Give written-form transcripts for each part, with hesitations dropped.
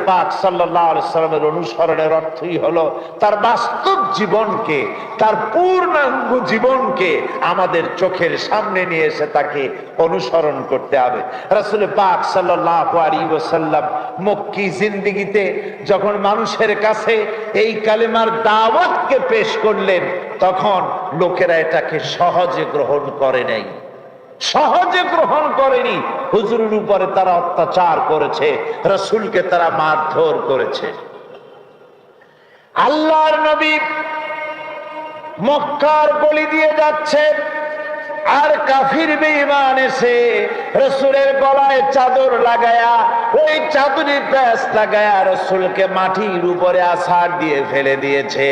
পাক সাল্লাল্লাহু আলাইহি সাল্লামের অনুসরণের অর্থই হলো তার বাস্তব জীবনকে, তার পূর্ণাঙ্গ জীবনকে আমাদের চোখের সামনে নিয়ে এসে তাকে অনুসরণ করতে হবে। রাসূল পাক সাল্লাল্লাহু আলাইহি ওয়াসাল্লাম মক্কি জিন্দেগিতে যখন মানুষের কাছে এই কালেমার দাওয়াতকে পেশ করলেন, তখন লোকেরা এটাকে সহজে গ্রহণ করে নাই, সহজে গ্রহণ করেনি। হুজুরের উপরে তারা অত্যাচার করেছে, রাসূলকে তারা মারধর করেছে। আল্লাহর নবী মক্কার গলি দিয়ে যাচ্ছে, আর কাফির বেঈমান এসে রাসূলের গলায় চাদর লাগায়া, ওই চাদরে প্যাঁচ লাগায়া রাসূলকে মাটির উপরে আছাড় দিয়ে ফেলে দিয়েছে।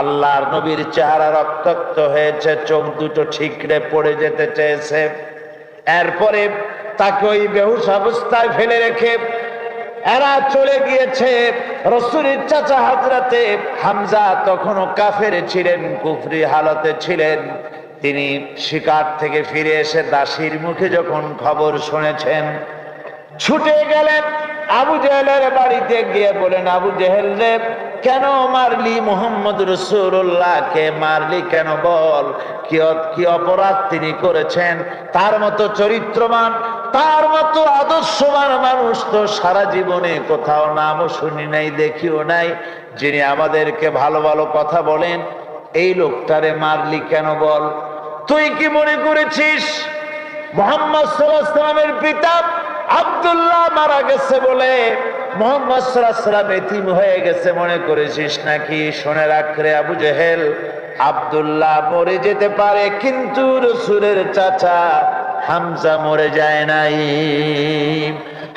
আল্লাহর নবীর চেহারা রক্তাক্ত হয়েছে, চোখ দুটো ঠিকরে পড়ে যেতে চেয়েছে। এরপরে তাকে ওই বেহুশ অবস্থায় ফেলে রেখে এরা চলে গিয়েছে। রাসূলের চাচা হযরতে হামজা তখনও কাফের ছিলেন, কুফরি হালতে ছিলেন। তিনি শিকার থেকে ফিরে এসে দাসীর মুখে যখন খবর শুনেছেন, ছুটে গেলেন আবু জেহেলের বাড়িতে গিয়ে বলেন, আবু জেহেল রে, কেন মারলি মুহাম্মদ রাসূলুল্লাহকে মারলি কেন? বল কি অপরাধ তিনি করেছেন? তার মতো চরিত্রবান, তার মতো আদর্শবান মানুষ তো সারা জীবনে কোথাও নামও শুনি নাই, দেখিও নাই, যিনি আমাদেরকে ভালো ভালো কথা বলেন। এই লোকটারে মারলি কেন বল? তুই কি মনে করেছিস মুহাম্মদ সাল্লাল্লাহু আলাইহি ওয়াসাল্লামের পিতা আব্দুল্লাহ মারা গেছে বলে মুহাম্মদ সাল্লাল্লাহু আলাইহি ওয়াসাল্লাম এতিম হয়ে গেছে মনে করেছিস নাকি? শুনে রাখ রে আবু জেহেল, আব্দুল্লাহ মরে যেতে পারে, কিন্তু রাসূলের চাচা হামজা মরে যায় নাই।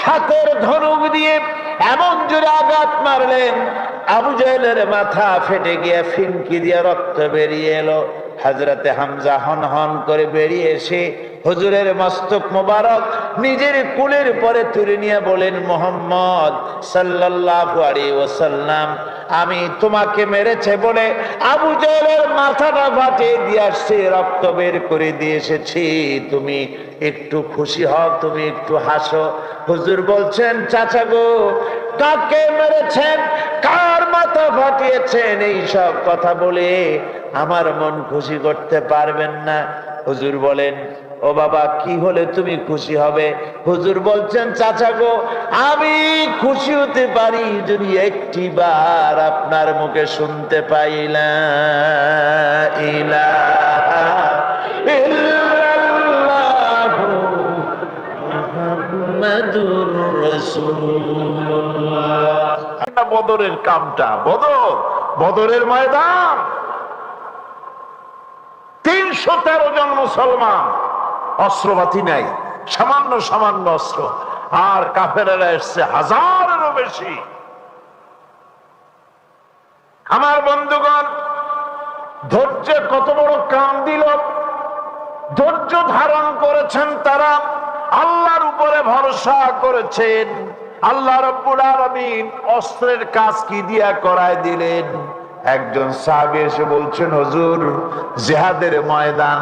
হাতের ধনুক দিয়ে এমন জোরে আঘাত মারলেন, আবু জেহেলের মাথা ফেটে গিয়ে ফিনকি দিয়ে রক্ত বেরিয়ে এলো। হযরতে হামজা হন হন করে বেরিয়ে এসে হুজুরের মস্তক মোবারক নিজের কুলের পরে তুলে নিয়ে বলেন, মুহাম্মদ সাল্লাল্লাহু আলাইহি ওয়াসাল্লাম আমি তোমাকে মেরেছে বলে আবু জেহেলের মাথাটা ফাটিয়ে দিয়ে আসছি, রক্ত বের করে দিয়ে এসেছি, তুমি একটু খুশি হও, তুমি একটু হাসো। হুজুর বলছেন, চাচা গো, কাকে মেরেছেন, কার মাথা ফাটিয়েছেন, এই সব কথা বলে আমার মন খুশি করতে পারবেন না। হুজুর বলেন, ও বাবা, কি হলে তুমি খুশি হবে? হুজুর বলছেন, চাচা গো, আমি খুশি হতে পারি যদি একটি বার আপনার মুখে শুনতে পাই লা ইলাহা ইল্লাল্লাহু মুহাম্মাদুর রাসূলুল্লাহ। বদরের কামটা, বদরের ময়দান, ৩১৩ জন মুসলমান, অস্ত্রপাতি নাই, সামান্য সামান্য অস্ত্র, আর কাফেরেরা এসছে হাজারেরও বেশি। আমার বন্ধুগণ, ধৈর্যে কত বড় কাম দিল, ধৈর্য ধারণ করেছেন তারা, আল্লাহর উপরে ভরসা করেছেন। আল্লাহ রাব্বুল আলামিন অস্ত্রের কাজ কি দিয়া করায় দিলেন। একজন সাহাবী এসে বলছেন, হুজুর, জিহাদের ময়দান,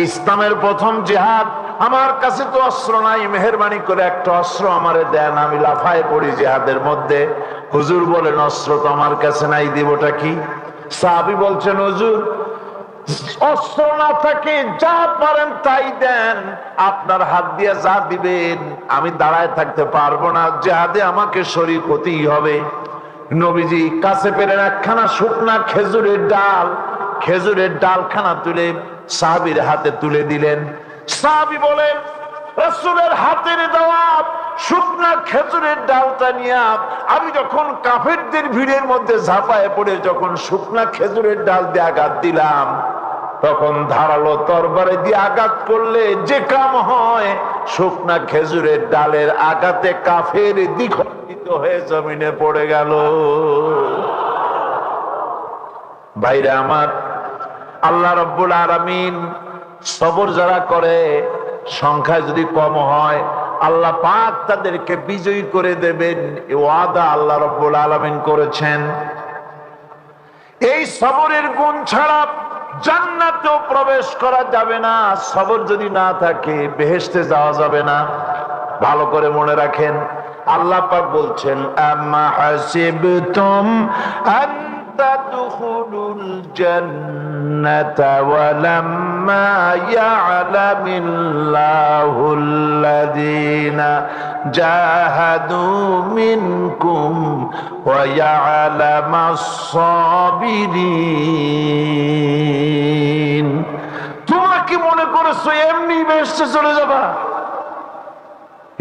ইসলামের প্রথম জিহাদ, আমার কাছে তো অস্ত্র নাই, মেহেরবানি করে একটা অস্ত্র আমারে দেন, আমি লাফায় পড়ি জিহাদের মধ্যে। হুজুর বলেন, অস্ত্র তো আমার কাছে নাই, দিবটা কি? সাহাবী বলছেন, হুজুর, অস্ত্র না থাকে যা পারেন তাই দেন, আপনার হাত দিয়ে যা দিবেন আমি দাঁড়ায় থাকতে পারবো না, জিহাদে আমাকে শরীক হতেই হবে। নবীজি কাছে পেলেন একখানা শুকনা খেজুরের ডালখানা তুলে সাহাবীর হাতে তুলে দিলেন। সাহাবী বলেন, রাসূলের হাতের দেওয়া শুকনা খেজুরের ডালটা নিয়ে আমি যখন কাফেরদের ভিড়ের মধ্যে ঝাঁপায় পড়ে যখন শুকনা খেজুরের ডাল দিয়ে আঘাত দিলাম, তখন ধারালো তরবারি দিয়ে আঘাত করলে যে কাম হয়, শুকনা খেজুরের ডালের আঘাতে কাফের দ্বিখণ্ডিত হয়ে জমিনে পড়ে গেল। ভাইরা আমার, আল্লাহ রাব্বুল আলামিন সবর যারা করে, সংখ্যা যদি কম হয়, আল্লাহ পাক তাদেরকে বিজয়ী করে দেবেন, এই ওয়াদা আল্লাহ রাব্বুল আলামিন করেছেন। এই সবরের গুণ ছাড়া জান্নাতেও প্রবেশ করা যাবে না, সবর যদি না থাকে বেহেশতে যাওয়া যাবে না। ভালো করে মনে রাখেন, আল্লাহ পাক বলছেন আম্মা হাসিবতুম আন তাদখুলুল জান্নাতা ওয়া লাম্মা ইয়া'লামিল্লাহুল্লাযীনা জাহাদু মিনকুম ওয়া ইয়া'লামাস সাবিরিন। তোমরা কি মনে করেছো এমনি বেহেশতে চলে যাবা?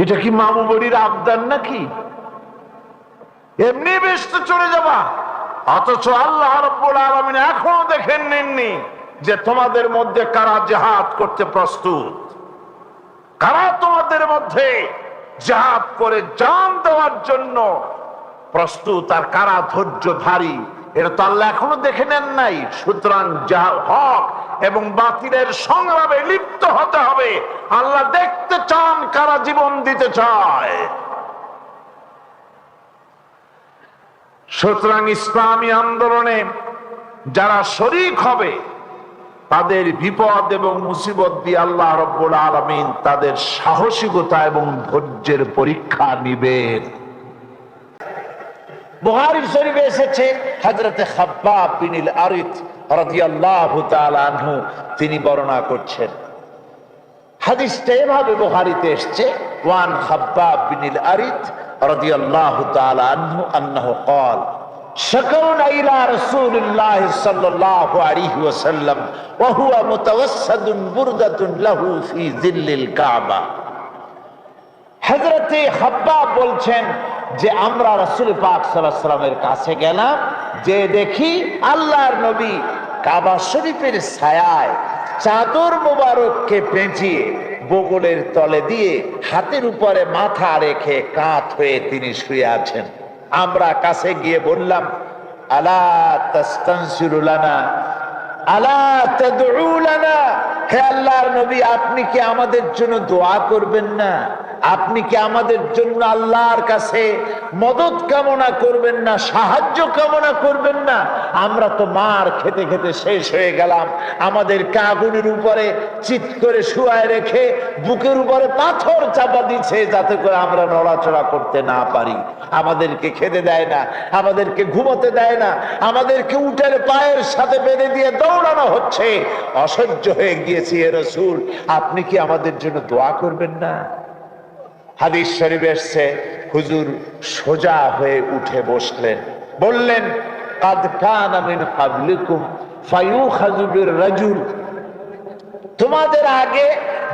এটা কি মামু বাড়ির আবদার নাকি? এমনি বেহেশতে চলে যাবা? অথচ আল্লাহ রাব্বুল আলামিন এখনো দেখেন নেননি যে তোমাদের মধ্যে কারা জিহাদ করতে প্রস্তুত, কারা তোমাদের মধ্যে জিহাদ করে জান দেওয়ার জন্য প্রস্তুত, আর কারা ধৈর্যধারী, এটা তো আল্লাহ এখনো দেখে নেন নাই। সুতরাং হক এবং বাতিলের সংগ্রামে লিপ্ত হতে হবে। আল্লাহ দেখতে চান কারা জীবন দিতে চায়। সুতরাং ইসলামী আন্দোলনে যারা শরীক হবে তাদের বিপদ এবং মুসিবত দিয়ে আল্লাহ রাব্বুল আলামিন তাদের সাহসিকতা এবং ধৈর্যের পরীক্ষা নিবেন। বুখারী শরীফে এসেছে হযরতে খাব্বাব বিন আরিত রাদিয়াল্লাহু তাআলা আনহু তিনি বর্ণনা করছেন। হাদিসটা এভাবে বুখারীতে এসেছে, ওয়ান খাব্বাব বিন আরিত রাদিয়াল্লাহু তাআলা আনহু আন্নাহু قال شكونا إلى رسول الله صلى الله عليه وسلم وهو متوسد بردة له في ظل الكعبة। হযরতে খাব্বাব বলছেন যে আমরা রাসূল পাক সাল্লাল্লাহু আলাইহি ওয়াসাল্লামের কাছে গেলাম, যে দেখি আল্লাহর নবী কাবা শরীফের ছায়ায় চাদর মোবারককে পেঁচিয়ে বগলের তলে দিয়ে হাতের উপরে মাথা রেখে কাত হয়ে তিনি শুয়ে আছেন। আমরা কাছে গিয়ে বললাম, আলা তাস্তানসিরু লানা আলা তাদউ লানা, হে আল্লাহর নবী আপনি কি আমাদের জন্য দোয়া করবেন না? আপনি কি আমাদের জন্য আল্লাহর কাছে মদত কামনা করবেন না, সাহায্য কামনা করবেন না? আমরা তো মার খেতে খেতে শেষ হয়ে গেলাম, আমাদেরকে আগুনের উপরে চিৎ করে শুয়ায় রেখে বুকের উপরে পাথর চাপা দিচ্ছে যাতে করে আমরা নড়াচড়া করতে না পারি। আমাদেরকে খেতে দেয় না, আমাদেরকে ঘুমোতে দেয় না, আমাদেরকে উটের পায়ের সাথে বেঁধে দিয়ে দৌড়ানো হচ্ছে। অসহ্য হয়ে গিয়েছি হে রাসূল, আপনি কি আমাদের জন্য দোয়া করবেন না? হাদিস শরীফে এসেছে হুজুর সোজা হয়ে উঠে বসলেন, বললেন, কাদ কানা মিন ক্বাবলিকুম ফায়ুখাযু বির-রাজুল, তোমাদের আগে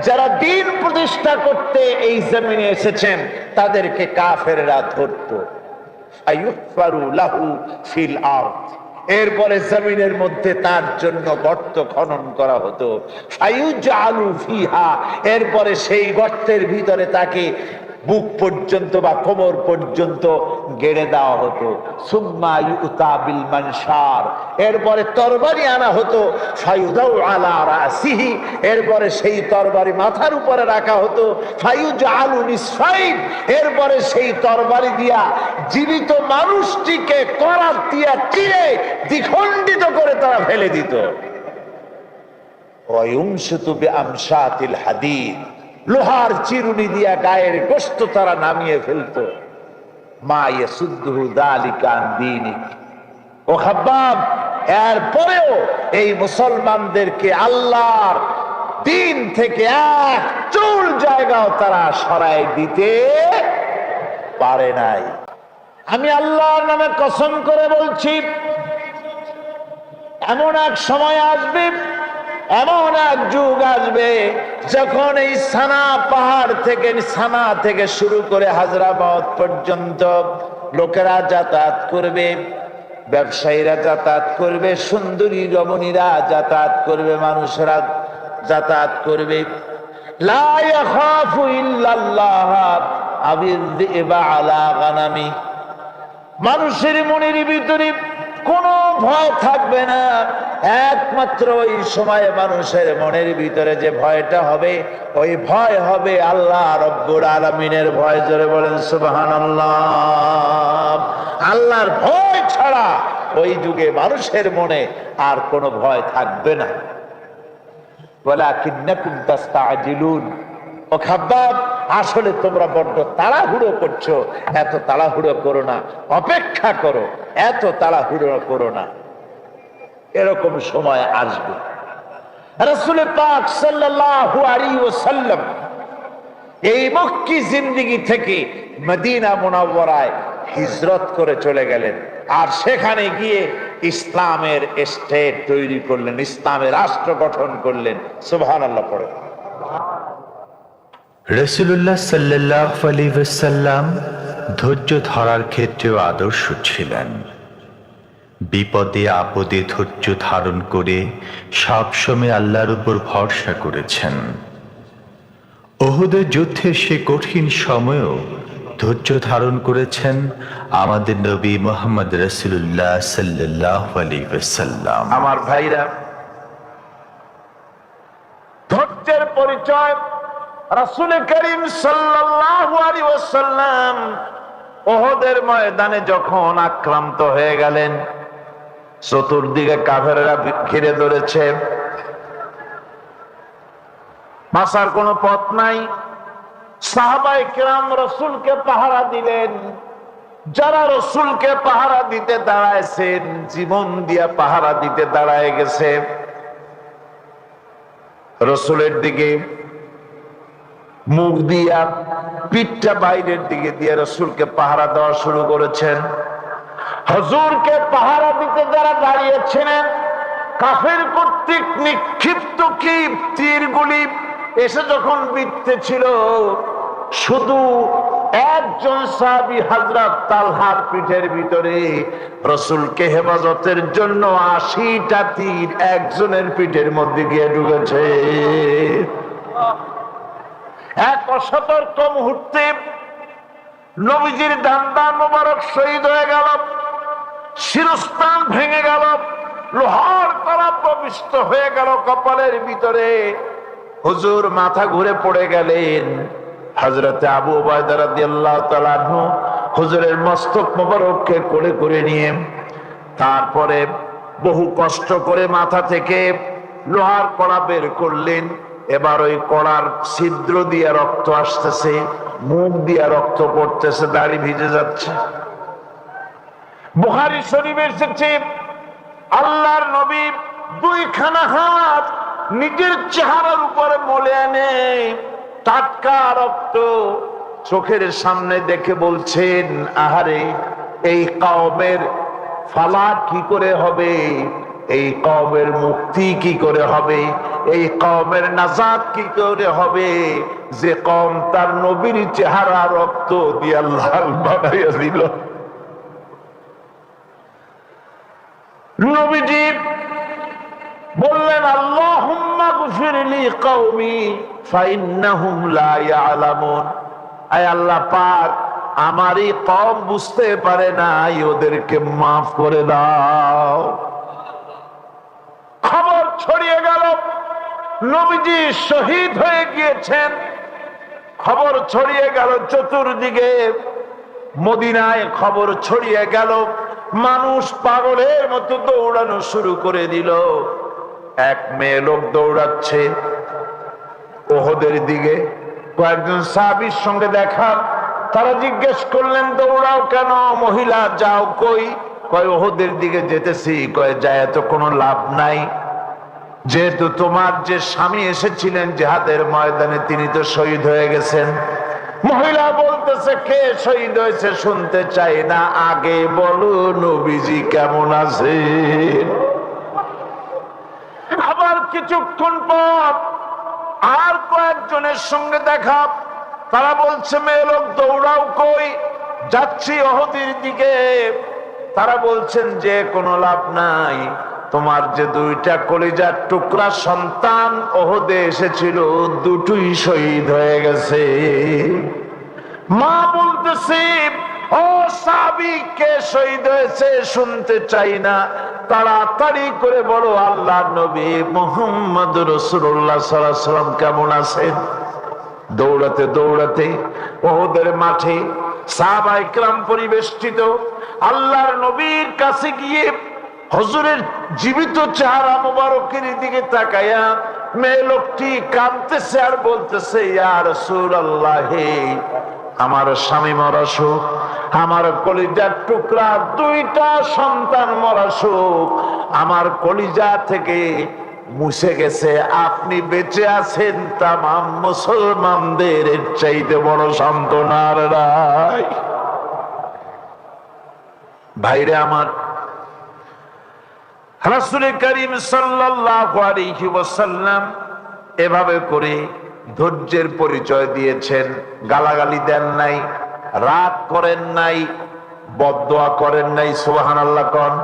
যারা দ্বীন প্রতিষ্ঠা করতে এই জমিনে এসেছেন তাদেরকে কাফেররা ধরতো। ফায়ুহফারু লাহু ফিল আরদ, এরপরে জমিনের মধ্যে তার জন্য গর্ত খনন করা হতো। ফায়ুজআলু ফিহা, এরপরে সেই গর্তের ভিতরে তাকে বুক পর্যন্ত বা কোমর পর্যন্ত গেড়ে দেওয়া হতো। সুম্মা ইউতা বিল মানশার, এরপরে তরবারি আনা হতো। ফায়ুদাউ আলা রাসিহি, এরপরে সেই তরবারি মাথার উপরে রাখা হতো। ফায়ুজআলু নিসফাইন, এরপরে সেই তরবারি দিয়া জীবিত মানুষটিকে করাত দিয়া চিরে দ্বিখণ্ডিত করে তারা ফেলে দিত। ওয়া ইউমশিতু বিআমশাতিল হাদীদ, লোহার চিরুনি দিয়া গায়ের গোশত তারা নামিয়ে ফেলতো। মা ইয়াসুদ্দুহু যালিকা আন দীনিক। ও খাব্বাব, এরপরেও এই মুসলমানদেরকে আল্লাহর দিন থেকে এক চুল জায়গাও তারা সরাই দিতে পারে নাই। আমি আল্লাহর নামে কসম করে বলছি, এমন এক সময় আসবে, এমন এক যুগ আসবে যখন এই সানা পাহাড় থেকে, সানা থেকে শুরু করে হাজরাবাদ পর্যন্ত লোকেরা যাতায়াত করবে, ব্যবসায়ীরা যাতায়াত করবে, সুন্দরী রমণীরা যাতায়াত করবে, মানুষরা যাতায়াত করবে। লা ইয়াখাফু ইল্লাল্লাহ আবিযযিবা আলা গানামি, মানুষের মনের ভিতরে কোনো ভয় থাকবে না। একমাত্র ওই সময় মানুষের মনের ভিতরে যে ভয়টা হবে, ওই ভয় হবে আল্লাহ রব্বুল আলামিনের ভয়। জোরে বলেন সুবহানাল্লাহ। আল্লাহর ভয় ছাড়া ওই যুগে মানুষের মনে আর কোনো ভয় থাকবে না। ওয়ালাকিন্নাকুম তাস্তাজিলুন। ও খাব্বাব, আসলে তোমরা বড্ড তাড়াহুড়ো করছো, এত তাড়াহুড়ো করো না, অপেক্ষা করো, এত তাড়াহুড়ো করো না, এরকম সময় আসবে। রাসূল পাক সাল্লাল্লাহু আলাইহি ওয়াসাল্লাম এই মক্কি জিন্দেগি থেকে মদিনা মুনাওয়ারায় হিজরত করে চলে গেলেন, আর সেখানে গিয়ে ইসলামের স্টেট তৈরি করলেন, ইসলামের রাষ্ট্র গঠন করলেন। সুবহানাল্লাহ পড়ে। রাসূলুল্লাহ সাল্লাল্লাহু আলাইহি ওয়াসাল্লাম ধৈর্য ধরার ক্ষেত্রেও আদর্শ ছিলেন। বিপদে আপদে ধৈর্য ধারণ করে সবসময় আল্লাহর উপর ভরসা করেছেন। উহুদের যুদ্ধের সে কঠিন সময়েও ধৈর্য ধারণ করেছেন আমাদের নবী মুহাম্মদ রাসূলুল্লাহ সাল্লাল্লাহু আলাইহি ওয়াসাল্লাম। আমার ভাইরা, ধৈর্যের পরিচয় রাসূল করিম সাল্লাল্লাহু আলাইহি ওয়াসাল্লাম উহুদের ময়দানে যখন আক্রান্ত হয়ে গেলেন, চতুর্দিকে কাফেররা ঘিরে ধরেছে, বাঁচার কোনো পথ নাই। সাহাবায়ে কেরাম রাসূলকে পাহারা দিলেন। যারা রাসূলকে পাহারা দিতে দাঁড়াইছেন, জীবন দিয়া পাহারা দিতে দাঁড়ায় গেছে, রাসূলের দিকে মুখ দিয়া, পিঠটা বাইরের দিকে দিয়ে রাসূলকে পাহারা দেওয়া শুরু করেছেন। হুজুরকে পাহারা দিতে যারা দাঁড়িয়েছিলেন, কাফের কর্তৃক নিক্ষিপ্ত কি তীরগুলি এসে যখন বিঁধতেছিল, শুধু একজন সাহাবী হযরত তালহার পিঠের ভিতরে রাসূলকে হেফাজতের জন্য ৮০টা তীর একজনের পিঠের মধ্যে গিয়ে ঢুকেছে। এক অসতর্ক মুহূর্তে নবীজির ডান্ডা মোবারক শহীদ হয়ে গেল, শিরস্থান ভেঙে গেল, লোহার কড়া প্রবিষ্ট হয়ে গেল কপালের ভিতরে। হুজুর মাথা ঘুরে পড়ে গেলেন। হযরতে আবু উবাইদা রাদিয়াল্লাহু তাআলা আনহু হুজুরের মস্তক মোবারককে কোলে করে নিয়ে তারপরে বহু কষ্ট করে মাথা থেকে লোহার কড়া বের করলেন। এবার ওই কড়ার ছিদ্র দিয়ে রক্ত আসতেছে, মুখ দিয়ে রক্ত পড়তেছে, দাড়ি ভিজে যাচ্ছে। বুখারী শরীফে এসেছে, আল্লাহর নবী দুইখানা হাত নিজের চেহারার উপরে মলে আনে টাটকা রক্ত চোখের সামনে দেখে বলছেন, আহারে, এই কওমের ফালা কি করে হবে, এই কওমের মুক্তি কি করে হবে, এই কওমের নাজাত কি করে হবে, যে কওম তার নবীর চেহারা রক্ত দিয়ে লাল বানাইয়া দিল। নবীজি বললেন, আল্লাহুম্মা গফির লি কওমি ফাইন্নাহুম লা ইয়ালামুন। আয় আল্লাহ পাক, আমার এই কওম বুঝতে পারে না, ওদেরকে মাফ করে দাও। খবর ছড়িয়ে গেল নবীজি শহীদ হয়ে গিয়েছেন। খবর ছড়িয়ে গেল চতুর্দিকে, মদিনায় খবর ছড়িয়ে গেল। মানুষ পাগলের মতো দৌড়ানো শুরু করে দিল। এক মেয়ে লোক দৌড়াচ্ছে উহুদের দিকে, কয়েকজন সাহাবীর সঙ্গে দেখা। তারা জিজ্ঞেস করলেন, দৌড়াও কেন মহিলা, যাও কই? কয় উহুদের দিকে যেতেছি। কয় যায় তো কোনো লাভ নাই, যেহেতু তোমার যে স্বামী এসেছিলেন জিহাদের ময়দানে তিনি তো শহীদ হয়ে গেছেন। মহিলা বলতেছে, কে শহীদ হয়েছে শুনতে চাই না, আগে বলো নবীজি কেমন আছে। আবার কিছুক্ষণ পর আর কয়েকজনের সঙ্গে দেখা। তারা বলছে, মেয়ে লোক দৌড়াও কই? যাচ্ছি উহুদের দিকে। তারা বলছেন, যে কোনো লাভ নাই, তোমার যে দুইটা কলিজার টুকরা সন্তান উহুদে এসেছিল দুটোই শহীদ হয়ে গেছে। মা বলতেছে, ও সাহাবী, কে শহীদ হয়েছে শুনতে চাই না, তাড়াতাড়ি করে বলো আল্লাহর নবী মুহাম্মদ রাসূলুল্লাহ সাল্লাল্লাহু আলাইহি ওয়াসাল্লাম কেমন আছেন। দৌড়াতে দৌড়াতে উহুদের মাঠে সাহাবায়ে কেরাম পরিবেষ্টিত। আল্লাহর নবীর কাছে গিয়ে হুজুরের জীবিত চেহারা মোবারকের দিকে তাকায়া মেয়ে লোকটি কাঁদতেছে আর বলতেছে, ইয়া রাসূলুল্লাহ, আমার স্বামী মরা শোক, আমার কলিজার টুকরা দুইটা সন্তান মরা শোক আমার কলিজা থেকে মুছে গেছে, আপনি বেঁচে আছেন, তামাম মুসলমানদের এর চাইতে বড় সান্ত্বনার নাই। ভাইরে আমার, রাসূল করিম সাল্লাল্লাহু আলাইহি ওয়াসাল্লাম এভাবে করে ধৈর্যের পরিচয় দিয়েছেন। গালাগালি দেন নাই, রাগ করেন নাই, বদদোয়া করেন নাই। সুবহানাল্লাহ কোন,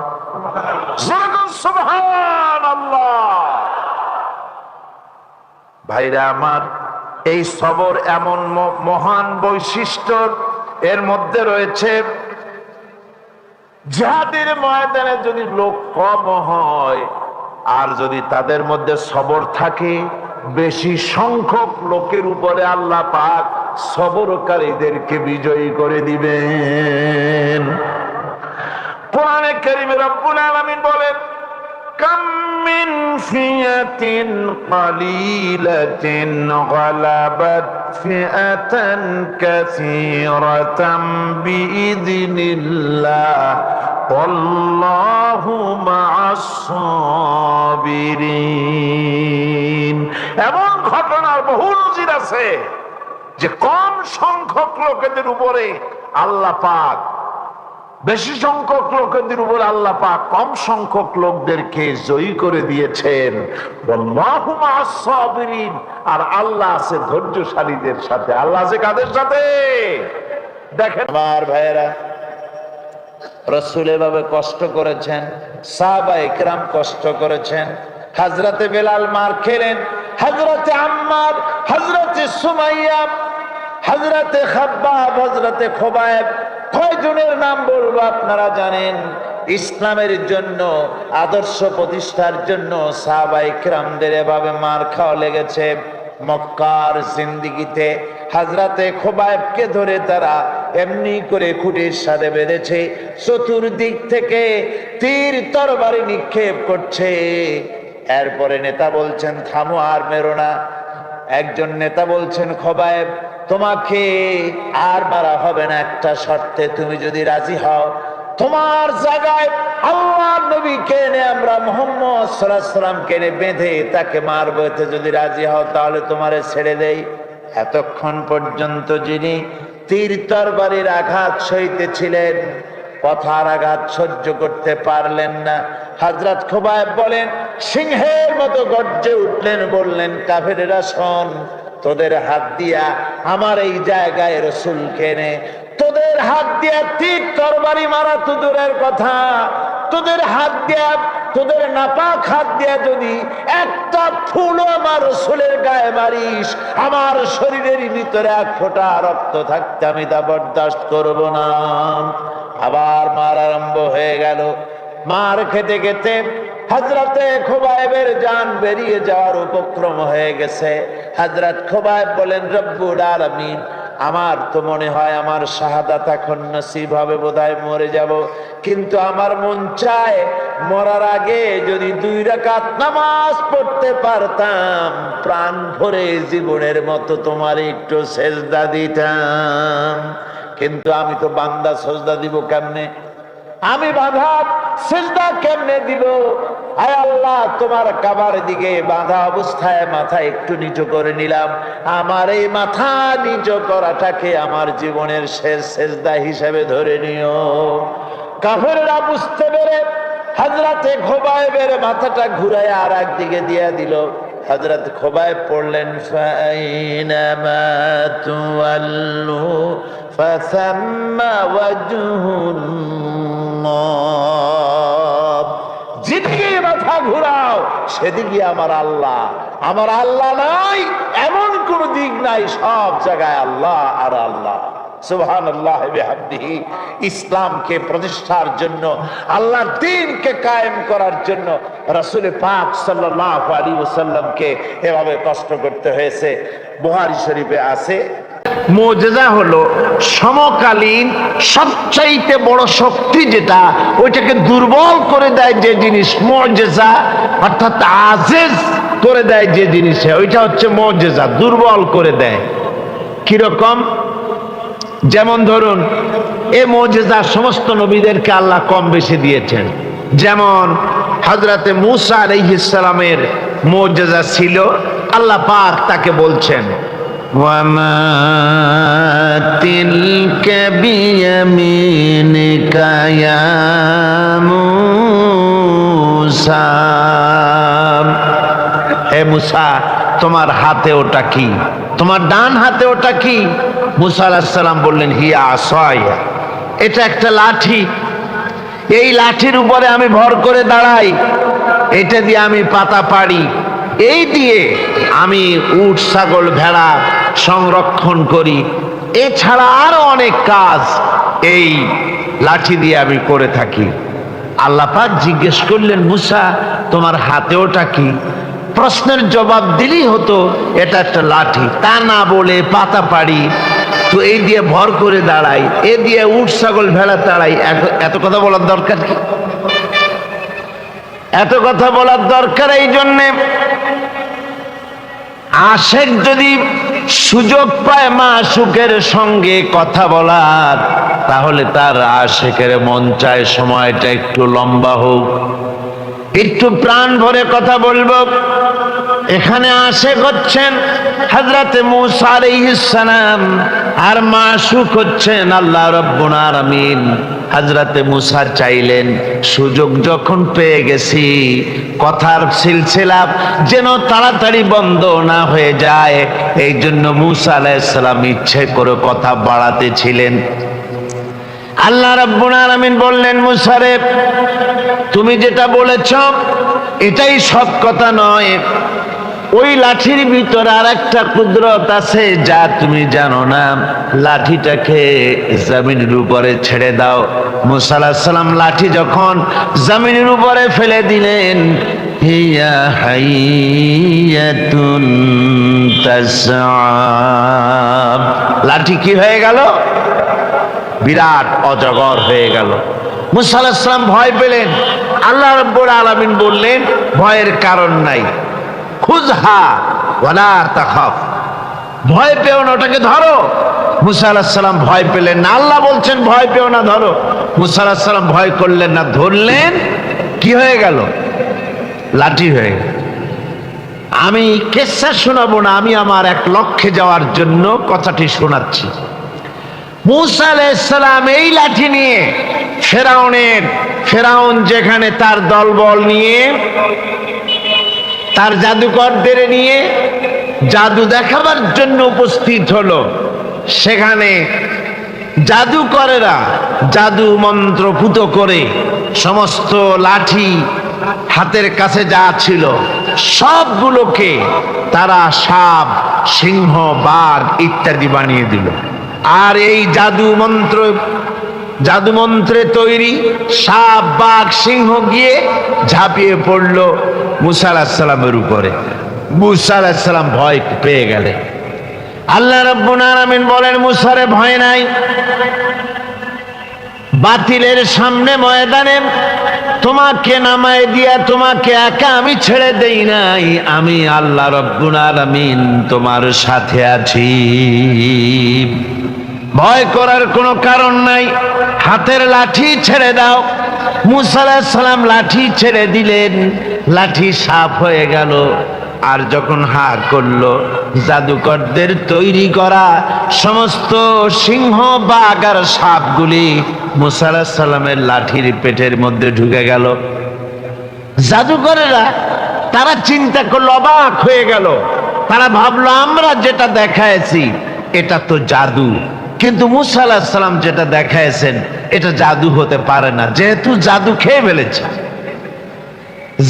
সুবহানাল্লাহ। ভাইরা আমার, এই সবর এমন মহান বৈশিষ্ট্য, এর মধ্যে রয়েছে জিহাদের ময়দানে যদি লোক কম হয় আর যদি তাদের মধ্যে সবর থাকে, বেশি সংখ্যক লোকের উপরে আল্লাহ পাক সবরকারীদেরকে বিজয়ী করে দিবেন। কোরআনে কারীমে রব্বুল আলামিন বলেন, কাম মিন ফিয়াতিন কালিলাতিন গালাবাত ফিআতান কাসীরাতাম বিইذনিল্লাহ আল্লাহু মা'আস সাবিরিন। এমন ঘটনার বহু নজির আছে যে কম সংখ্যক লোকেদের উপরে আল্লাহ পাক, বেশি সংখ্যক লোকেদের উপর আল্লাহ পাক কম সংখ্যক লোকদেরকে জয়ী করে দিয়েছেন। আল্লাহু মা'আস সাবিরিন, আর আল্লাহ আছে ধৈর্যশালীদের সাথে। আল্লাহ আছে কাদের সাথে? দেখেন আমার ভাইয়েরা, রাসূল এভাবে কষ্ট করেছেন, সাহাবায়ে কেরাম কষ্ট করেছেন। হযরতে বেলাল মার খেলেন, হযরতে আম্মার, হযরতে সুমাইয়া, হযরতে খাব্বাব, হযরতে খুবাইব। কয়জনের নাম বলবো আপনারা জানেন। ইসলামের জন্য, আদর্শ প্রতিষ্ঠার জন্য সাহাবায়ে কেরামদের এভাবে মার খাওয়া লেগেছে। মক্কার জিন্দেগিতে হযরতে খুবাইবকে ধরে তারা এমনি করে খুঁটির সাথে বেঁধেছে, চতুর্দিক থেকে তীর তরবারি নিক্ষেপ করছে। এরপরে নেতা বলছেন, থামো, আর মেরো না। একজন নেতা বলছেন, খুবাইব, তোমাকে আর মারা হবে না, একটা শর্তে, তুমি যদি রাজি হও, তোমার জায়গায় আল্লাহর নবীকে এনে আমরা মুহাম্মদ সাল্লাল্লাহু আলাইহি সাল্লামকে এনে বেঁধে তাকে মারবো, এতে যদি রাজি হও তাহলে তোমারে ছেড়ে দেই। এতক্ষণ পর্যন্ত যিনি তীর তরবারির আঘাত সইতেছিলেন, কথার আঘাত সহ্য করতে পারলেন না। হযরত খুবাইব বলেন, সিংহের মতো গর্জে উঠলেন, বললেন, কাফেরেরা শোন, তোদের হাত দিয়া আমার এই জায়গায় রাসূলকে এনে তোদের হাত দিয়া তীর তরবারি মারা তো দূরের কথা, তোদের হাত দিয়া, তোদের নাপাক হাত দিয়া যদি একটা ফুল আমার রাসূলের গায়ে মারিস, আমার শরীরের ভিতরে এক ফোঁটা রক্ত থাকতে আমি তা বরদাস্ত করব না। আবার মার আরম্ভ হয়ে গেল। মার খেতে খেতে হযরতে খুবাইবের জান বেরিয়ে যাওয়ার উপক্রম হয়ে গেছে। হযরত খুবাইব বলেন, রব্বুল আলামিন, আমার তো মনে হয় আমার শাহাদাত এখন নসিব হবে, বোধহয় মরে যাব, কিন্তু আমার মন চায় মরার আগে যদি 2 রাকাত নামাজ পড়তে পারতাম, প্রাণ ভরে জীবনের মতো তোমার একটু সেজদা দিতাম। কিন্তু আমি তো বান্দা, সেজদা দিব কেমনে? আমি বাঁধা, সেজদা কেমনে দিব? আয় আল্লাহ, তোমার কাবার দিকে বাঁধা অবস্থায় মাথা একটু নিচু করে নিলাম, আমার এই মাথা নিচু করাটাকে আমার জীবনের শেষ সেজদা হিসেবে ধরে নিও। কাফেররা বুঝতে পেরে হযরতে খুবাইবের মাথাটা ঘুরায় আর একদিকে দিয়ে দিল। হযরত খুবাইব পড়লেন, ফাইনামা তুওয়াল্লু ফাসাম্মা ওয়াজহুল্লাহ, যেদিকে মাথা ঘুরাও সেদিকে আমার আল্লাহ। আমার আল্লাহ নাই এমন কোন দিক নাই, সব জায়গায় আল্লাহ আর আল্লাহ। সুবহানাল্লাহ বিহামদিহি। ইসলামকে প্রতিষ্ঠার জন্য, আল্লাহর দ্বীনকে কায়েম করার জন্য রাসূল পাক সাল্লাল্লাহু আলাইহি ওয়াসাল্লামকে এভাবে কষ্ট করতে হয়েছে। বুখারী শরীফে আছে, মুজিজা হলো সমকালীন সবচাইতে বড় শক্তি যেটা, ওইটাকে দুর্বল করে দেয় যে জিনিস মুজিজা, অর্থাৎ আজিজ করে দেয় যে জিনিসে, ওইটা হচ্ছে মুজিজা, দুর্বল করে দেয়। কিরকম? যেমন ধরুন, এ মুজিজা সমস্ত নবীদেরকে আল্লাহ কম বেশি দিয়েছেন। যেমন হযরতে মূসা আলাইহিস সালামের মুজিজা ছিল, আল্লাহ পাক তাকে বলছেন ওয়ামা তিলকা বিয়ামিনিকা ইয়া মূসা, হে মূসা তোমার হাতে ওটা কি, তোমার ডান হাতে ওটা কি? মূসা আলাইহিস সালাম বললেন হিয়া আসায়া, এটা একটা লাঠি, এই লাঠির উপরে আমি ভর করে দাঁড়াই, এটা দিয়ে আমি পাতা পাড়ি, এই দিয়ে আমি উট ছাগল ভেড়া সংরক্ষণ করি, এছাড়া আরো অনেক কাজ এই লাঠি দিয়ে আমি করে থাকি। আল্লাহ পাক জিজ্ঞেস করলেন মূসা তোমার হাতে ওটা কি? প্রশ্নের জবাব দিলেই হতো এটা একটা লাঠি, তা না বলে পাতা পাড়ি, তো এই দিয়ে ভর করে দাঁড়াই, এ দিয়ে উট ছাগল ভেড়া তাড়াই, এত কথা বলার দরকার কি? এত কথা বলার দরকার এই জন্যে, আশেক যদি সুযোগ পায় মাশূকের সঙ্গে কথা বলার, তাহলে তার আশেকের মন চায় সময়টা একটু লম্বা হোক, একটু প্রাণ ভরে কথা বলবো। এখানে আশেক হচ্ছেন হযরতে মূসা আলাইহিস সালাম, আর মাশূক হচ্ছেন আল্লাহ রাব্বুল আলামিন। হযরতে মূসা চাইলেন সুযোগ যখন পেয়ে গেছি, কথার সিলসিলা যেন তাড়াতাড়ি বন্ধ না হয়ে যায়, এই জন্য মূসা আলাইহিস সালাম ইচ্ছে করে কথা বাড়াতে ছিলেন। আল্লাহ রাব্বুল আলামিন বললেন মূসা রে, তুমি যেটা বলেছ এটাই সব কথা নয়, ওই লাঠির ভিতরে আর একটা কুদরত আছে যা তুমি জানো না, লাঠিটাকে জমিনের উপরে ছেড়ে দাও। মূসা আলাইহিস সালাম লাঠি যখন জমিনের উপরে ফেলে দিলেন, হিয়া হাইয়াতুন তাসআ, লাঠি কি হয়ে গেল? বিরাট অজগর হয়ে গেল। মূসা আলাইহিস সালাম ভয় পেলেন। আল্লাহ রাব্বুল আলামিন বললেন ভয়ের কারণ নাই, খুযহা ওয়ালা তাখাফ, ভয় পেও না, ওটাকে ধরো। মূসা আলাইহিস সালাম ভয় পেলেন না, আল্লাহ বলছেন ভয় পেও না, ধরো। মূসা আলাইহিস সালাম ভয় করলেন না, ধরলেন, কি হয়ে গেল? লাঠি হয়ে গেল। আমি কিসসা শোনাবো না, আমি আমার এক লক্ষ্যে যাওয়ার জন্য কথাটি শোনাচ্ছি। মূসা আলাইহিস সালাম এই লাঠি নিয়ে ফেরাউন যেখানে তার দলবল নিয়ে, তার জাদুকরদের নিয়ে জাদু দেখাবার জন্য উপস্থিত হলো, সেখানে জাদুকরেরা জাদু মন্ত্র পুত করে সমস্ত লাঠি হাতের কাছে যা ছিল সবগুলোকে তারা সাপ, সিংহ, বাঘ ইত্যাদি বানিয়ে দিল। আর এই জাদু মন্ত্রে তৈরি সাপ, বাঘ, সিংহ গিয়ে ঝাঁপিয়ে পড়ল মূসা আলাইহিস সালামের উপরে। মূসা আলাইহিস সালাম ভয় পেয়ে গেলেন। আল্লাহ রাব্বুল আলামিন বলেন মূসা রে ভয় নাই, বাতিলের সামনে ময়দানে তোমাকে নামায় দিয়া তোমাকে একা আমি ছেড়ে দেই নাই, আমি আল্লাহ রাব্বুল আলামিন তোমার সাথে আছি, ভয় করার কোনো কারণ নাই, হাতের লাঠি ছেড়ে দাও। মূসা আলাইহিস সালাম লাঠি ছেড়ে দিলেন, লাঠি সাপ হয়ে গেল। আর যখন হা করলো, জাদুকরদের তৈরি করা সমস্ত সিংহ, বাঘ আর সাপগুলি মূসা আলাইহিস সালামের লাঠির পেটের মধ্যে ঢুকে গেল। জাদুকরেরা তারা চিন্তা করলো, অবাক হয়ে গেল, তারা ভাবলো আমরা যেটা দেখাইছি এটা তো জাদু, কিন্তু মূসা আলাইহিস সালাম যেটা দেখাইছেন এটা জাদু হতে পারে না, যেহেতু জাদু খেয়ে ফেলেছে।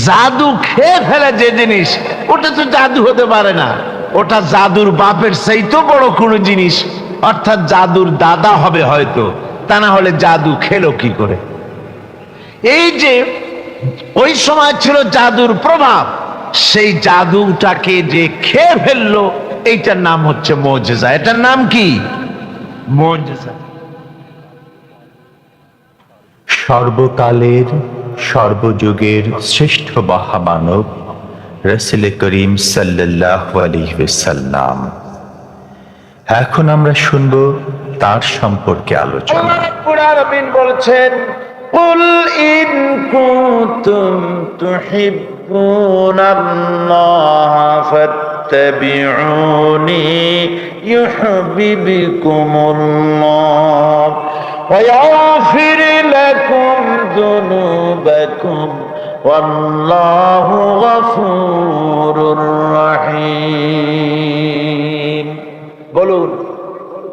জাদু খেয়ে ফেলে যে জিনিস ওটা তো জাদু হতে পারে না, ওটা জাদুর বাপের চাইতেও বড় কোনো জিনিস, অর্থাৎ জাদুর দাদা হবে হয়তো, তা না হলে জাদু খেলো কি করে? এই যে ওই সময় ছিল জাদুর প্রভাব, সেই জাদুটাকে যে খেয়ে ফেললো, এইটার নাম হচ্ছে মুজিজা। এটার নাম কি? মুজিজা। সর্বকালের সর্বযুগের শ্রেষ্ঠ মহামানব রাসূল করিম সাল্লাল্লাহু আলাইহি ওয়াসাল্লাম। এখন আমরা শুনব তার সম্পর্কে আলোচনা। আল্লাহ রাব্বুল আলামিন বলছেন, কুল ইন কুনতুম তুহিব্বুনাল্লাহ ফাত্তাবিউনি ইউহিব্বুকুমুল্লাহ ওয়া ইয়াগফির লাকুম যুনুবাকুম ওয়াল্লাহু গফুরুর রহিম। বলুন,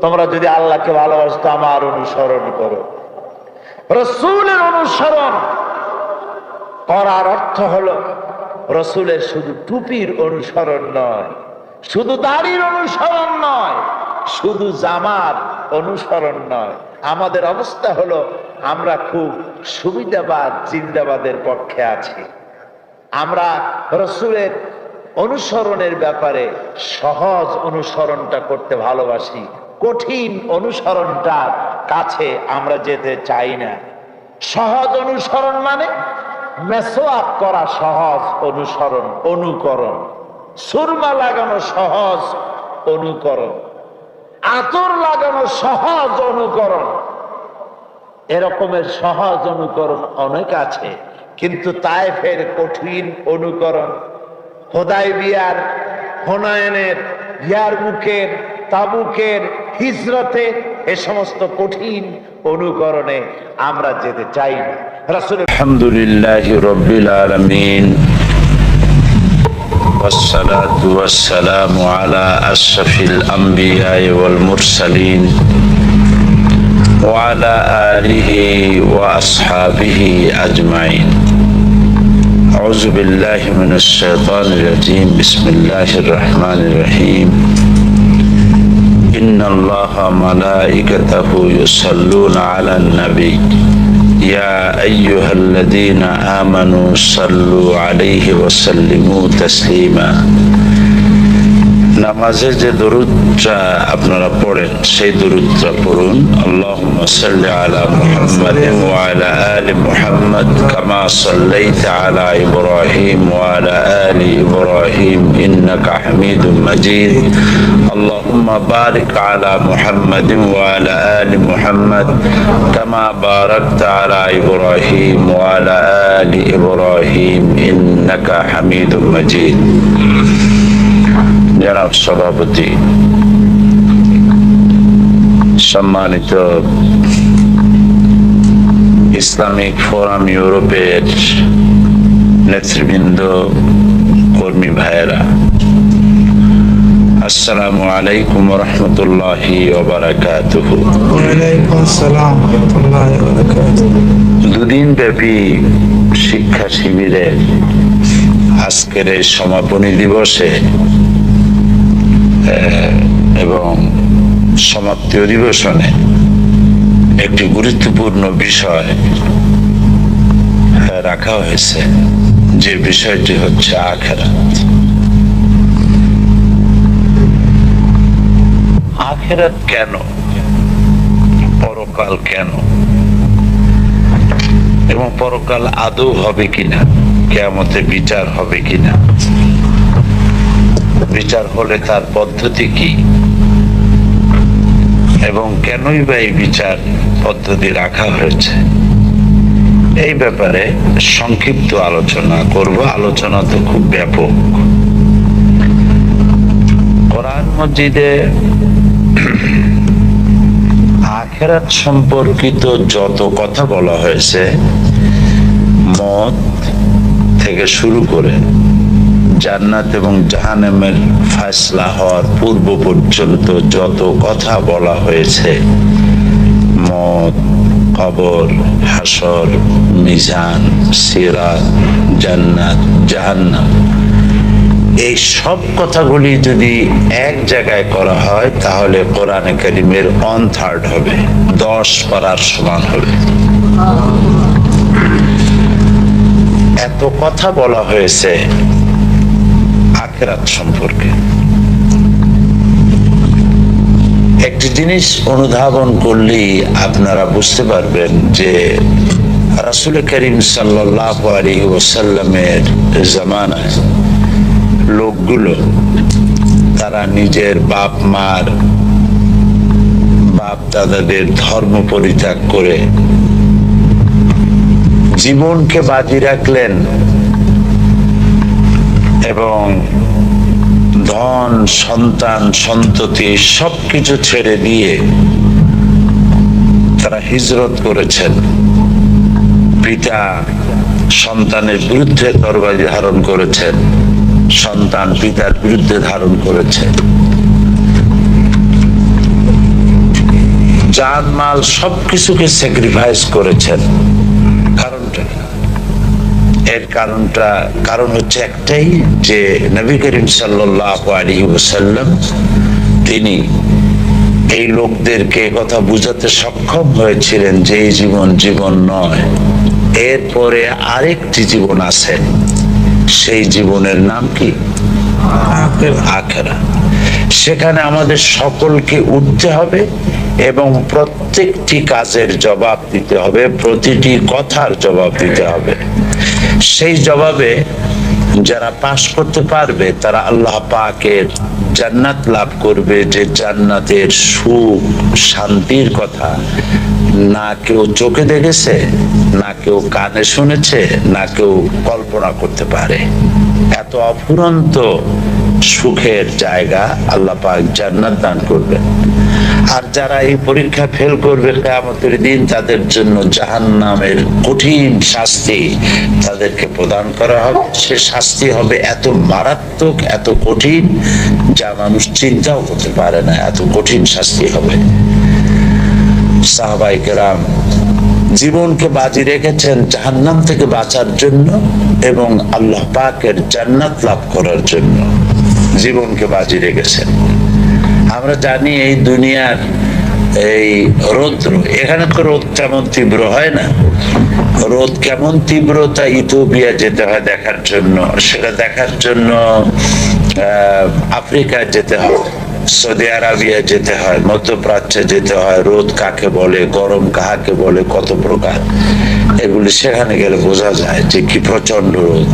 তোমরা যদি আল্লাহকে ভালোবাসতো আমার অনুসরণ করো। রসুলের অনুসরণ করার অর্থ হলো রসুলের শুধু টুপির অনুসরণ নয়, শুধু দাড়ির অনুসরণ নয়, শুধু জামার অনুসরণ নয়। আমাদের অবস্থা হলো আমরা খুব সুবিধাবাদ জিন্দাবাদের পক্ষে আছি। আমরা রসুলের অনুসরণের ব্যাপারে সহজ অনুসরণটা করতে ভালোবাসি, কঠিন অনুসরণটার কাছে আমরা যেতে চাই না। সহজ অনুসরণ মানে মেসওয়াক করা সহজ অনুসরণ, অনুকরণ। সুরমা লাগানো সহজ অনুকরণ, আতর লাগানো সহজ অনুকরণ। এরকমের সহজ অনুকরণ অনেক আছে, কিন্তু তায়েফের কঠিন অনুকরণ, হুদায়বিয়ার, হুনায়নের, ইয়ারমুকের, তাবুকের, হিজরতে, এ সমস্ত কঠিন অনুকরণে আমরা যেতে চাই না। রাসূল আলহামদুলিল্লাহি রাব্বিল আলামিন ওয়াসসালাতু ওয়াসসালামু আলা আশরাফিল আমবিয়াই ওয়াল মুরসালিন ওয়া আলা আলিহি ওয়া আসহাবিহি আজমাইন। আউযু বিল্লাহি মিনাশ শাইতানির রাজীম। বিসমিল্লাহির রহমানির রহিম। ইন্নাল্লাহা মালাইকাতাহু ইউসাল্লুনা আলান নবী ইয়া আইয়ুহাল্লাযীনা আমানু সাল্লু আলাইহি ওয়া সাল্লিমু তাসলিমা। নামাজে যে দরুদটা আপনারা পড়েন সেই দরুদটা পড়ুন। আল্লাহুম্মা সাল্লি আলা মুহাম্মাদিন ওয়া আলা আলি মুহাম্মাদ কামা সাল্লাইতা আলা ইব্রাহিম ওয়া আলা আলি ইব্রাহিম ইন্নাকা হামিদুম মাজিদ। আল্লাহুম্মা বারিক আলা মুহাম্মাদিন ওয়া আলা আলি মুহাম্মাদ কামা বারাকতা আলা ইব্রাহিম ওয়া আলা আলি ইব্রাহিম ইন্নাকা হামিদুম মাজিদ। জনাব সভাপতি, সম্মানিত ইসলামিক ফোরাম ইউরোপের নেতৃবৃন্দ, কর্মী ভাইয়েরা, আসসালামু আলাইকুম ওয়া রাহমাতুল্লাহি ওয়া বারাকাতুহু। ওয়ালাইকুম আসসালাম ওয়া রাহমাতুল্লাহি ওয়া বারাকাতুহু। দুদিন ব্যাপী শিক্ষা শিবিরের আজকের এই সমাপনী দিবসে এবং সমাপ্তি অধিবেশনে একটি গুরুত্বপূর্ণ বিষয় রাখা হয়েছে, যে বিষয়টি হচ্ছে আখিরাত। আখিরাত কেন, পরকাল কেন, এবং পরকাল আদৌ হবে কিনা, কিয়ামতে বিচার হবে কিনা, বিচার হলে তার পদ্ধতি কি, এবং কেনই বা এই বিচার পদ্ধতি রাখা হয়েছে, এই ব্যাপারে সংক্ষিপ্ত আলোচনা করব। আলোচনা তো খুব ব্যাপক। কোরআন মজিদে আখিরাত সম্পর্কিত যত কথা বলা হয়েছে, মত থেকে শুরু করে জান্নাত এবং জাহান্নামের ফয়সালা হওয়ার পূর্ব পর্যন্ত যত কথা বলা হয়েছে, মত, কবর, হাসর, মিজান, সিরাত, জান্নাত, জাহান্নাম, এই সব কথাগুলি যদি এক জায়গায় করা হয় তাহলে কোরআনে কারীমের 1/3 হবে, 10 পারার সমান হবে। এত কথা বলা হয়েছে, আখিরাত সম্পর্কে। একটি জিনিস অনুধাবন করলেই আপনারা বুঝতে পারবেন যে রাসূল করিম সাল্লাল্লাহু আলাইহি ওয়াসাল্লামের জামানায় লোকগুলো তারা নিজের বাপ মার বাপ দাদাদের ধর্ম পরিত্যাগ করে জীবনকে বাজি রাখলেন এবং ধন সন্তান সন্ততি সবকিছু ছেড়ে দিয়ে তারা হিজরত করেছেন। পিতা সন্তানের বিরুদ্ধে তরবারি ধারণ করেছেন, সন্তান পিতার বিরুদ্ধে ধারণ করেছে, জান মাল সবকিছুকে স্যাক্রিফাইস করেছেন। কারণটা এর কারণ হচ্ছে একটাই, যে নবী করিম সাল্লাল্লাহু আলাইহি ওয়াসাল্লাম তিনি এই লোকদেরকে কথা বুঝাতে সক্ষম হয়েছিলেন যে এই জীবন জীবন নয়, এরপরে আরেকটি জীবন আছে। সেই জীবনের নাম কি? আখিরাত। সেখানে আমাদের সকলকে উঠতে হবে এবং প্রত্যেকটি কাজের জবাব দিতে হবে, প্রতিটি কথার জবাব দিতে হবে। সেই জবাবে যারা পাশ করতে পারবে তারা আল্লাহ পাকের জান্নাত লাভ করবে, যে জান্নাতের সুখ শান্তির কথা না কেউ চোখে দেখেছে, না কেউ কানে শুনেছে, না কেউ কল্পনা করতে পারে। এত অফুরন্ত সুখের জায়গা আল্লাহ পাক জান্নাত দান করবে। আর যারা এই পরীক্ষা ফেল করবে, কিয়ামতের দিন তাদের জন্য জাহান্নামের কঠিন শাস্তি তাদেরকে প্রদান করা হবে। সে শাস্তি হবে এত মারাত্মক, এত কঠিন, যা মানুষ চিন্তাও করতে পারে না, এত কঠিন শাস্তি হবে। সাহাবায়ে কেরাম জীবনকে বাজি রেখেছেন জাহান্নাম থেকে বাঁচার জন্য এবং আল্লাহ পাকের জান্নাত লাভ করার জন্য জীবনকে বাজি রেখেছেন। আমরা জানি এই দুনিয়ার এই রৌদ্র, এখানে তো রোদ তেমন তীব্র হয় না। রোদ কেমন তীব্রতা ইথিওপিয়া যেতে হয় দেখার জন্য, সেটা দেখার জন্য আফ্রিকায় যেতে হয়, সৌদি আরবিয়া যেতে হয়, মধ্যপ্রাচ্যে যেতে হয়। রোদ কাকে বলে, গরম কাকে বলে, কত প্রকার, এগুলি সেখানে গেলে বোঝা যায় যে কি প্রচন্ড রোদ।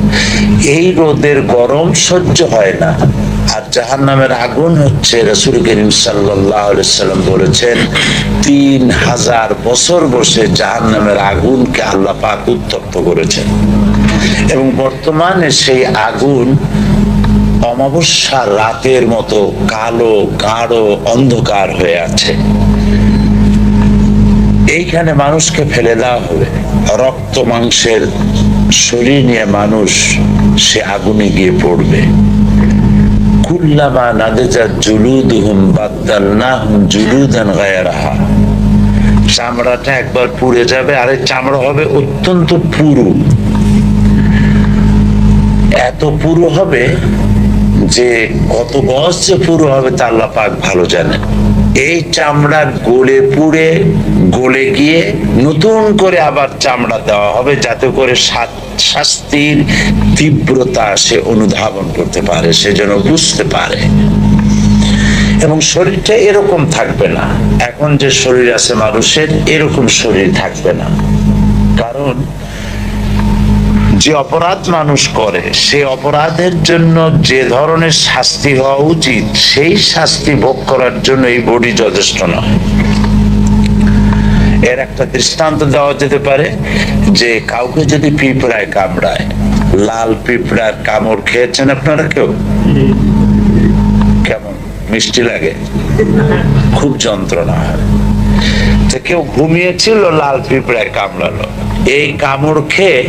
এই রোদের গরম সহ্য হয় না। আর জাহান্নামের আগুন হচ্ছে, রাসূল করিম সাল্লাল্লাহু আলাইহি সাল্লাম বলেছেন 3000 বছর বসে জাহান্নামের আগুনকে আল্লাহ পাক উত্তপ্ত করেছেন এবং বর্তমানে সেই আগুন অমাবস্যার রাতের মতো কালো গাঢ় অন্ধকার হয়ে আছে। এইখানে মানুষকে ফেলে দেওয়া হবে, রক্ত মাংসের শরীর নিয়ে মানুষ সে আগুনে গিয়ে পড়বে। কুল্লামা নাদিজাত জুলুদুহুম বাদদালনাহুম জুলুদান গায়রাহা। চামড়াটা একবার পুড়ে যাবে, আর এই চামড়া হবে অত্যন্ত পুরু, এত পুরু হবে যে কত গজ যে পুরো হবে তা আল্লাহ পাক ভালো জানেন। এই চামড়া গলে পুড়ে গলে গিয়ে নতুন করে আবার চামড়া দেওয়া হবে, যাতে করে শাস্তির তীব্রতা সে অনুধাবন করতে পারে, সে যেন বুঝতে পারে। এবং শরীরটা এরকম থাকবে না, এখন যে শরীর আছে মানুষের এরকম শরীর থাকবে না। কারণ যে অপরাধ মানুষ করে, সেই অপরাধের জন্য যে ধরনের শাস্তি হওয়া উচিত, সেই শাস্তি ভোগ করার জন্য এই বডি যথেষ্ট নয়। এর একটা দৃষ্টান্ত দেওয়া যেতে পারে যে কাউকে যদি পিঁপড়ায় কামড়ায়, লাল পিঁপড়ার কামড় খেয়েছেন আপনারা কেউ? কেমন মিষ্টি লাগে, খুব যন্ত্রণা হয়। কেউ ঘুমিয়েছিল, লাল পিঁপড়ায় কামড়ালো, এই কামড় খেয়ে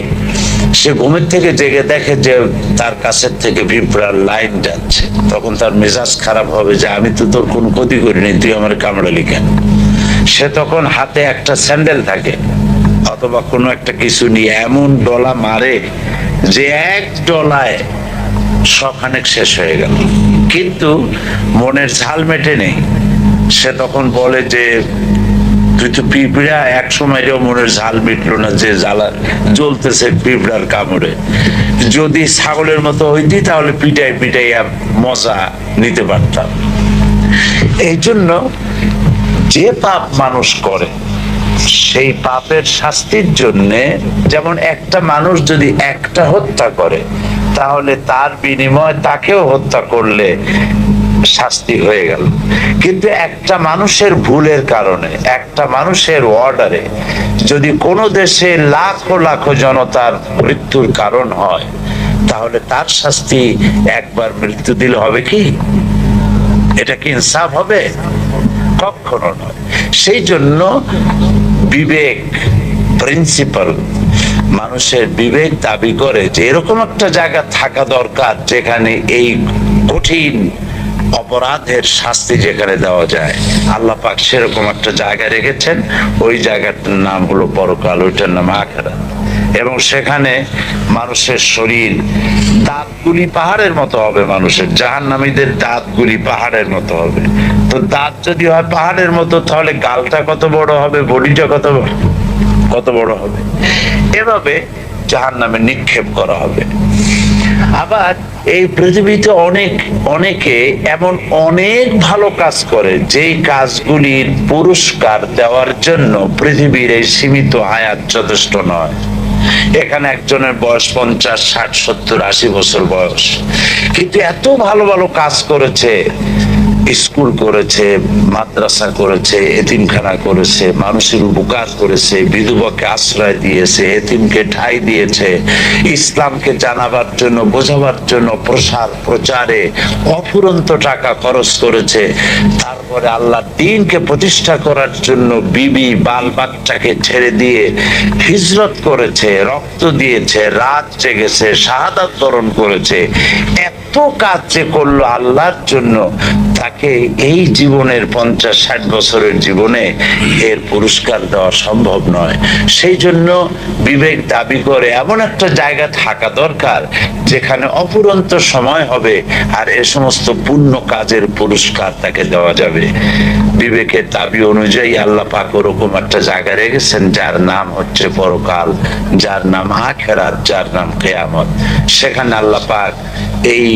সে ঘুমের থেকে জেগে দেখে যে তার কাছের থেকে পিঁপড়ার লাইন যাচ্ছে, তখন তার মেজাজ খারাপ হবে যে আমি তো তোর কোনো ক্ষতি করিনি, তুই আমার কামড়ালি কেন? সে তখন হাতে একটা স্যান্ডেল থাকে অথবা কোনো একটা কিছু নিয়ে এমন ডলা মারে যে এক ডলায় সখানেক শেষ হয়ে গেল, কিন্তু মনের ঝাল মেটে নেই। সে তখন বলে যে তুই তো পিঁপড়া, এক সময় মনের ঝাল মিটলো না যে জ্বালা জ্বলতেছে পিঁপড়ার কামড়ে। যদি ছাগলের মতো হইতি তাহলে পিটাই পিটাইয়া মজা নিতে পারতাম। এই জন্য যে পাপ মানুষ করে সেই পাপের শাস্তির জন্য, যেমন একটা মানুষ যদি একটা হত্যা করে তাহলে তার বিনিময়ে তাকেও হত্যা করলে শাস্তি হয়ে গেল। কিন্তু একটা মানুষের ভুলের কারণে, একটা মানুষের অর্ডারে যদি কোনো দেশে লাখো লাখো জনতার মৃত্যুর কারণ হয়, তাহলে তার শাস্তি একবার মৃত্যু দিলে হবে কি? এটা কি ইনসাফ হবে? কখনো নয়। সেই জন্য বিবেক প্রিন্সিপাল, মানুষের বিবেক দাবি করে যে এরকম একটা জায়গা থাকা দরকার যেখানে এই কঠিন অপরাধের শাস্তি যেখানে দেওয়া যায়। আল্লাহ পাক সেরকম একটা জায়গা রেখেছেন, ওই জায়গাটার নাম হলো পরকাল, ওইটার নাম আখিরাত। এবং সেখানে মানুষের শরীর দাঁতগুলি পাহাড়ের মতো হবে, মানুষের জাহান্নামীদের দাঁতগুলি পাহাড়ের মতো হবে। তো দাঁত যদি হয় পাহাড়ের মতো, তাহলে গালটা কত বড় হবে, বডিটা কত বড় হবে। এভাবে জাহান্নামে নিক্ষেপ করা হবে। আবার এই পৃথিবীতে অনেকে এমন অনেক ভালো কাজ করে যেই কাজগুলির পুরস্কার দেওয়ার জন্য পৃথিবীর এই সীমিত হায়াত যথেষ্ট নয়। এখানে একজনের বয়স 50, 60, 70, 80 বছর বয়স, কিন্তু এত ভালো ভালো কাজ করেছে, স্কুল করেছে, মাদ্রাসা করেছে, এতিমখানা করেছে, মানুষের উপকার করেছে, বিধবাকে আশ্রয় দিয়েছে, এতিমকে ঠাঁই দিয়েছে, ইসলামকে জানাবার জন্য, বোঝাবার জন্য প্রচারে অফুরন্ত টাকা খরচ করেছে। তারপরে আল্লাহর দ্বীনকে প্রতিষ্ঠা করার জন্য বিবি বাল বাচ্চাকে ছেড়ে দিয়ে হিজরত করেছে, রক্ত দিয়েছে, রাত জেগেছে, শাহাদাত বরণ করেছে। এত কাজ যে করলো আল্লাহর জন্য, তাকে এই জীবনের 50-60 বছরের জীবনে এর পুরস্কার দেওয়া সম্ভব নয়। সেই জন্য বিবেক দাবি করে এমন একটা জায়গা থাকা দরকার যেখানে অফুরন্ত সময় হবে আর এ সমস্ত পুণ্য কাজের পুরস্কার তাকে দেওয়া যাবে। বিবেকের দাবি অনুযায়ী আল্লাহ পাক ওরকম একটা জায়গা রেখেছেন যার নাম হচ্ছে পরকাল, যার নাম আখিরাত, যার নাম কিয়ামত। সেখানে আল্লাহ পাক এই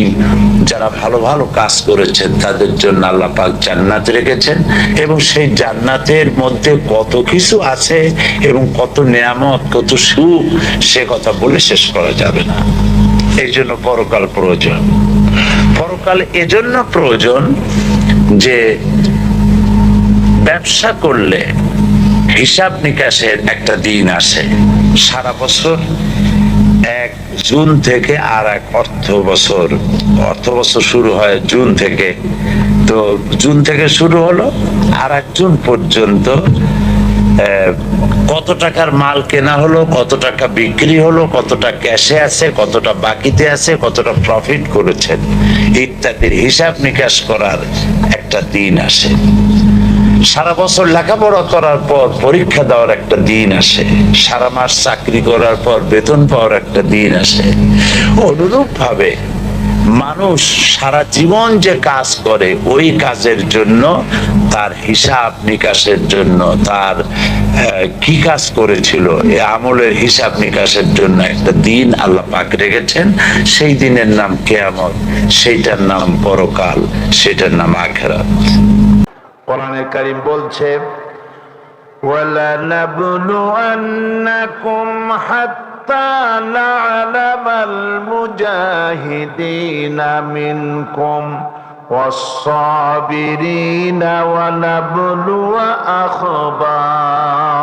যারা ভালো ভালো কাজ করেছেন তাদের জন্য আল্লাহ পাক জান্নাত রেখেছেন, এবং সেই জান্নাতের মধ্যে কত কিছু আছে এবং কত নিয়ামত, কত সুখ, সে কথা বলে শেষ করা যাবে না। এই জন্য পরকাল প্রয়োজন। পরকাল এজন্য প্রয়োজন যে ব্যবসা করলে হিসাব নিকাশের একটা দিন আসে। সারা বছর এক জুন থেকে আর এক অর্থ বছর শুরু হয় জুন থেকে। তো জুন থেকে শুরু হলো আর এক জুন পর্যন্ত কত টাকার মাল কেনা হলো, কত টাকা বিক্রি হলো, কতটা ক্যাশে আছে, কতটা বাকিতে আছে, কতটা প্রফিট করেছেন ইত্যাদির হিসাব নিকাশ করার একটা দিন আসে। সারা বছর লেখাপড়া করার পর পরীক্ষা দেওয়ার একটা দিন আসে। সারা মাস চাকরি করার পর বেতন পাওয়ার একটা দিন আসে। অনুরূপ ভাবে মানুষ সারা জীবন যে কাজ করে ওই কাজের জন্য, তার হিসাব নিকাশের জন্য, তার কি কাজ করেছিল এই আমলের হিসাব নিকাশের জন্য একটা দিন আল্লাহ পাক রেখেছেন। সেই দিনের নাম কিয়ামত, সেইটার নাম পরকাল, সেটার নাম আখিরাত। কোরআনে কারীম বলছে, ওয়ালানাবলুয়ান্নাকুম হাত্তা না'লামাল মুজাহিদিনা মিনকুম ওয়াস-সাবিরিনা ওয়া নাবলুয়া আখবারাকুম।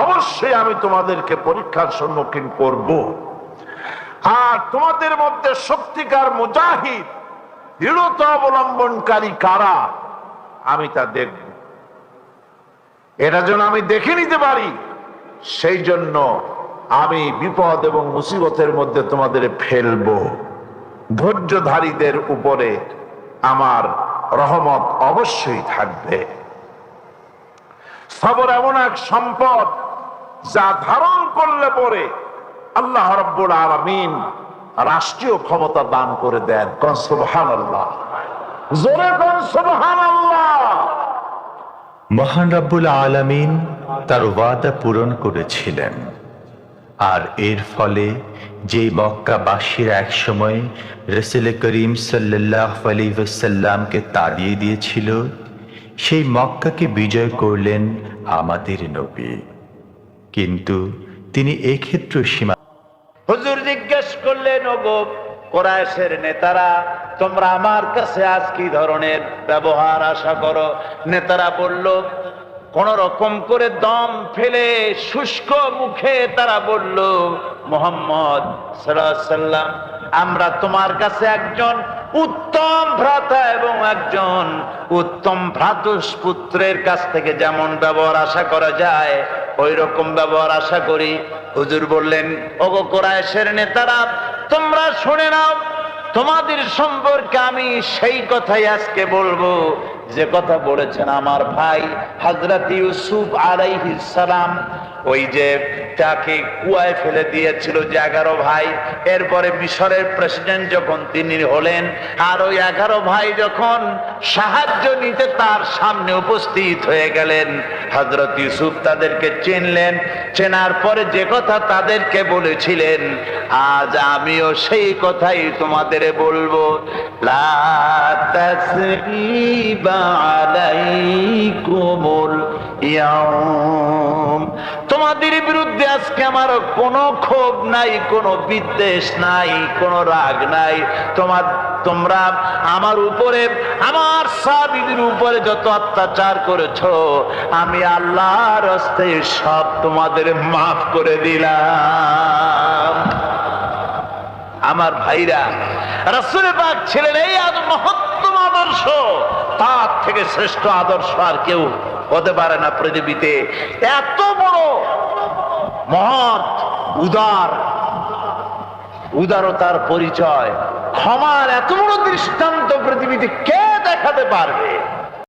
অবশ্যই আমি তোমাদেরকে পরীক্ষার সম্মুখীন করব, আর তোমাদের মধ্যে সত্যিকার মুজাহিদ, দৃঢ়তা অবলম্বনকারী কারা আমি তা দেখব। এটা যেন আমি দেখে নিতে পারি, সেই জন্য আমি বিপদ এবং মুসিবতের মধ্যে তোমাদের ফেলবো। ধৈর্যধারীদের উপরে আমার রহমত অবশ্যই থাকবে। সবর এমন এক সম্পদ যা ধারণ করলে পরে আল্লাহ রাব্বুল আলামিন রাষ্ট্রীয় ক্ষমতা দান করে দেন। কোন সুবহানাল্লাহ, জোরে কোন সুবহানাল্লাহ। মহান রব্বুল আলামিন তার ওয়াদা পূরণ করেছিলেন। আর এর ফলে যে মক্কাবাসীরা একসময় রাসূল করিম সাল্লাল্লাহু আলাইহি ওয়াসাল্লামকে তাড়িয়ে দিয়েছিল, সেই মক্কাকে বিজয় করলেন আমাদের নবী। কিন্তু তিনি এক্ষেত্রে সীমা হুজুর জিজ্ঞেস করলেন, ওগো কুরাইশের নেতারা, তোমরা আমার কাছে আজ কি ধরনের ব্যবহার আশা করো? নেতারা বলল, কোন রকম করে দম ফেলে শুষ্ক মুখে তারা বলল, মুহাম্মদ সাল্লাল্লাহু আলাইহি ওয়াসাল্লাম, আমরা তোমার কাছে একজন উত্তম ভ্রাতা এবং একজন উত্তম ভ্রাতুষ্পুত্রের কাছ থেকে যেমন ব্যবহার আশা করা যায় ওই রকম ব্যবহার আশা করি। হুজুর বললেন, ওগো কুরাইশের নেতারা, তোমরা শুনে নাও, তোমাদের সম্পর্কে আমি সেই কথাই আজকে বলবো যে কথা বলেছেন আমার ভাই হযরত ইউসুফ আলাইহিস সালাম। ওই যে তাকে কুয়ায় ফেলে দিয়েছিল যে 11 ভাই, এরপরে মিশরের প্রেসিডেন্ট যখন তিনি হলেন, আর ওই 11 ভাই যখন সাহায্য নিতে তার সামনে উপস্থিত হয়ে গেলেন, হযরত ইউসুফ তাদেরকে চিনলেন। চেনার পরে যে কথা তাদেরকে বলেছিলেন, আজ আমিও সেই কথাই তোমাদের বলবো। লা তাসরিবা আলাইকুমুল ইয়াউম, তোমাদের বিরুদ্ধে আজকে আমার কোনো ক্ষোভ নাই, কোনো বিদ্বেষ নাই, কোনো রাগ নাই। তোমরা আমার উপরে, আমার সাহাবীদের উপরে যত অত্যাচার করেছো, আমি আল্লাহর হস্তে সব তোমাদের মাফ করে দিলাম। আমার ভাইরা, রাসূল পাক ছিলেন এই মহত্তম আদর্শ, তার থেকে শ্রেষ্ঠ আদর্শ আর কেউ হতে পারে না পৃথিবীতে। এত বড় মহৎ উদারতার পরিচয়, ক্ষমার এত বড় দৃষ্টান্ত পৃথিবীতে কে দেখাতে পারবে?